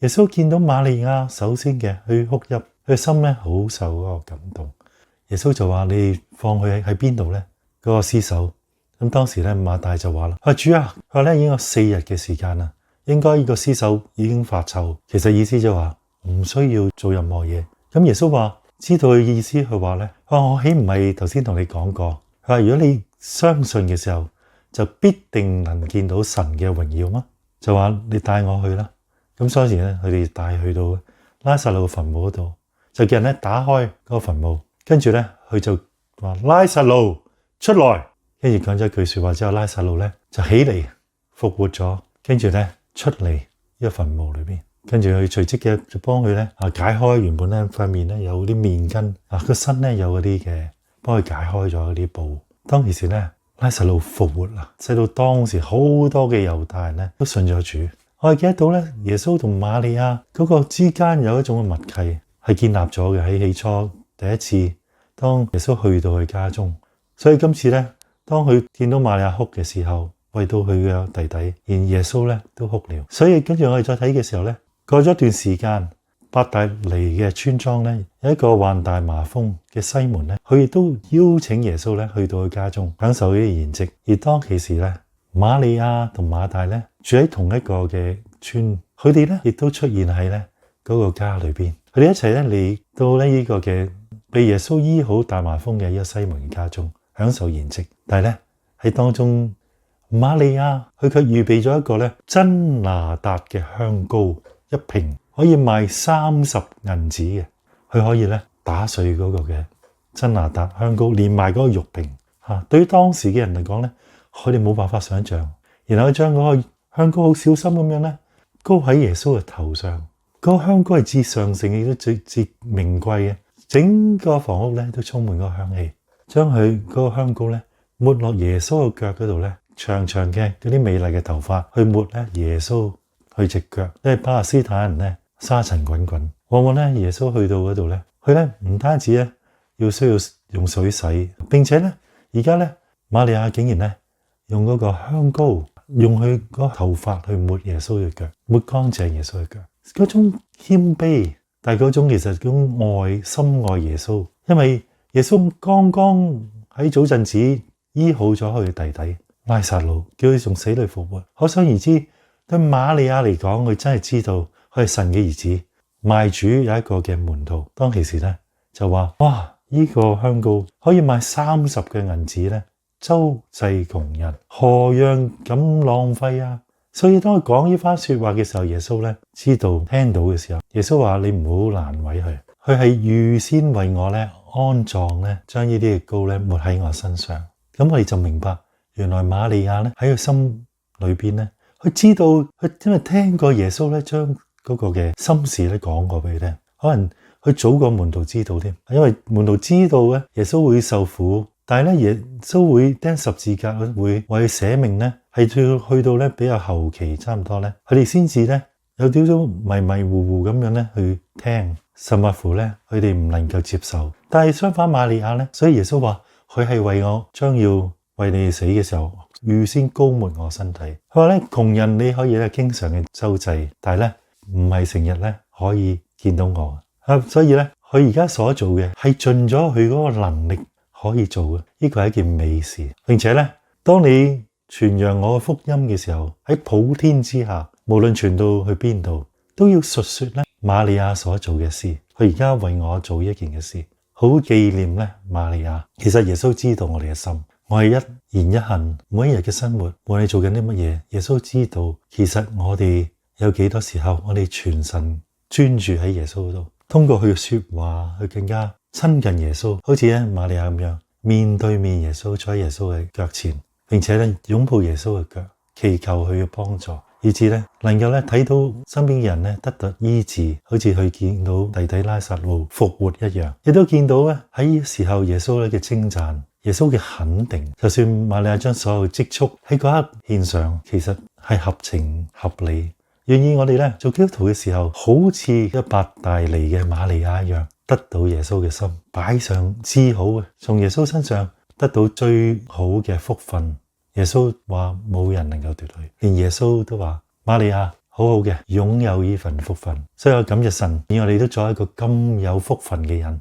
耶穌見到瑪利亞首先嘅去哭泣，佢心咧好受嗰個感動。耶穌就話：你放佢喺邊度咧？嗰個屍首。咁當時咧馬大就話啦：主啊，佢話咧已經有4日嘅時間啦，應該呢個屍首已經發臭。其實意思就話唔需要做任何嘢。咁耶穌話知道佢意思，佢話咧：我豈唔係頭先同你講過？佢話如果你相信嘅時候，就必定能見到神嘅榮耀嗎？就話你帶我去啦。咁當時咧，佢哋帶去到拉撒路嘅墳墓嗰度，就叫人咧打開嗰個墳墓，跟住咧佢就話拉撒路出來，跟住講咗一句說話之後，拉撒路咧就起嚟復活咗，跟住咧出嚟呢個墳墓裏邊，跟住佢隨即嘅就幫佢咧解開原本咧塊面咧有啲面巾個身咧有嗰啲嘅，幫佢解開咗嗰啲布。當其時咧拉撒路復活啦，使到當時好多嘅猶太人咧都信咗主。我哋記得到咧，耶穌同瑪利亞嗰個之間有一種嘅默契係建立咗嘅。喺起初第一次，當耶穌去到佢家中，所以今次咧，當佢見到瑪利亞哭嘅時候，為到佢嘅弟弟，而耶穌咧都哭了。所以跟住我哋再睇嘅時候咧，過咗一段時間，伯大尼嘅村莊咧有一個患大麻風嘅西門咧，佢亦都邀請耶穌咧去到佢家中享受呢啲筵席。而當其時咧，瑪利亞同馬大咧住喺同一個嘅村，佢哋咧亦都出現喺咧嗰個家裏邊，佢哋一齊咧嚟到咧呢個嘅被耶穌醫好大麻風嘅一個西門嘅家中享受筵席。但係咧喺當中，瑪利亞佢卻預備咗一個咧真拿達嘅香膏一瓶，可以賣30銀子嘅，佢可以咧打碎嗰個嘅真拿達香膏，連埋嗰個玉瓶嚇。對於當時嘅人嚟講咧，佢哋冇辦法想象，然後將嗰個香膏好小心咁樣咧膏喺耶穌嘅頭上。嗰個香膏係至上乘亦都最名貴嘅，整個房屋咧都充滿嗰個香氣。將佢嗰個香膏咧抹落耶穌嘅腳嗰度咧，長長嘅嗰啲美麗嘅頭髮去抹咧耶穌去隻腳。因為巴勒斯坦人咧沙塵滾滾，往往咧耶穌去到嗰度咧，佢咧唔單止咧需要用水洗，並且咧而家咧瑪利亞竟然咧用嗰個香膏，用佢嗰個頭髮去抹耶穌嘅腳，抹乾淨耶穌嘅腳。嗰種謙卑，但係嗰種其實嗰種愛，深愛耶穌。因為耶穌剛剛喺早陣子醫好咗佢弟弟拉撒路，叫佢從死裏復活。可想而知，對瑪利亞嚟講，佢真係知道佢係神嘅兒子。賣主有一個嘅門徒，當其時咧就話：哇！呢個香膏可以賣30嘅銀子咧，周濟窮人，何讓咁浪費啊？所以當佢講呢番說話嘅時候，耶穌咧知道聽到嘅時候，耶穌話：你唔好難為佢，佢係預先為我咧安葬咧，將呢啲嘅膏咧抹喺我身上。咁我哋就明白，原來瑪利亞咧喺佢心裏邊咧，佢知道佢因為聽過耶穌咧將嗰個嘅心事咧講過俾佢聽，可能佢早過門徒知道添，因為門徒知道咧耶穌會受苦。但係咧，耶穌會釘十字架，會為佢捨命咧，係去到咧比較後期，差唔多咧，佢哋先至咧有少少迷迷糊糊咁樣咧去聽，甚或乎咧佢哋唔能夠接受。但係相反瑪利亞咧，所以耶穌話佢係為我將要為你哋死嘅時候預先膏抹我身體。佢話咧，窮人你可以咧經常嘅周濟，但係咧唔係成日咧可以見到我。所以咧佢而家所做嘅係盡咗佢嗰個能力可以做嘅，呢個係一件美事。並且咧，當你傳揚我嘅福音嘅時候，喺普天之下，無論傳到去邊度，都要述說咧瑪利亞所做嘅事。佢而家為我做一件嘅事，好紀念咧瑪利亞。其實耶穌知道我哋嘅心，我係一言一行，每一日嘅生活，無論你做緊啲乜嘢，耶穌知道。其實我哋有幾多時候，我哋全神專注喺耶穌度，通過佢嘅說話，去更加親近耶穌，好似咧瑪利亞咁樣面對面耶穌，坐喺耶穌嘅腳前，並且咧擁抱耶穌嘅腳，祈求佢嘅幫助，以致咧能夠咧睇到身邊嘅人咧得到醫治，好似佢見到弟弟拉撒路復活一樣，亦都見到咧喺呢時候耶穌咧嘅稱讚，耶穌嘅肯定。就算瑪利亞將所有積蓄喺嗰刻獻上，其實係合情合理。願意我哋咧做基督徒嘅時候，好似一伯大尼嘅瑪利亞一樣，得到耶穌嘅心，擺上至好嘅，從耶穌身上得到最好嘅福分。耶穌話冇人能夠奪去，連耶穌都話：瑪利亞，好好嘅擁有呢份福分。所以我感謝神，讓我哋都做一個咁有福分嘅人。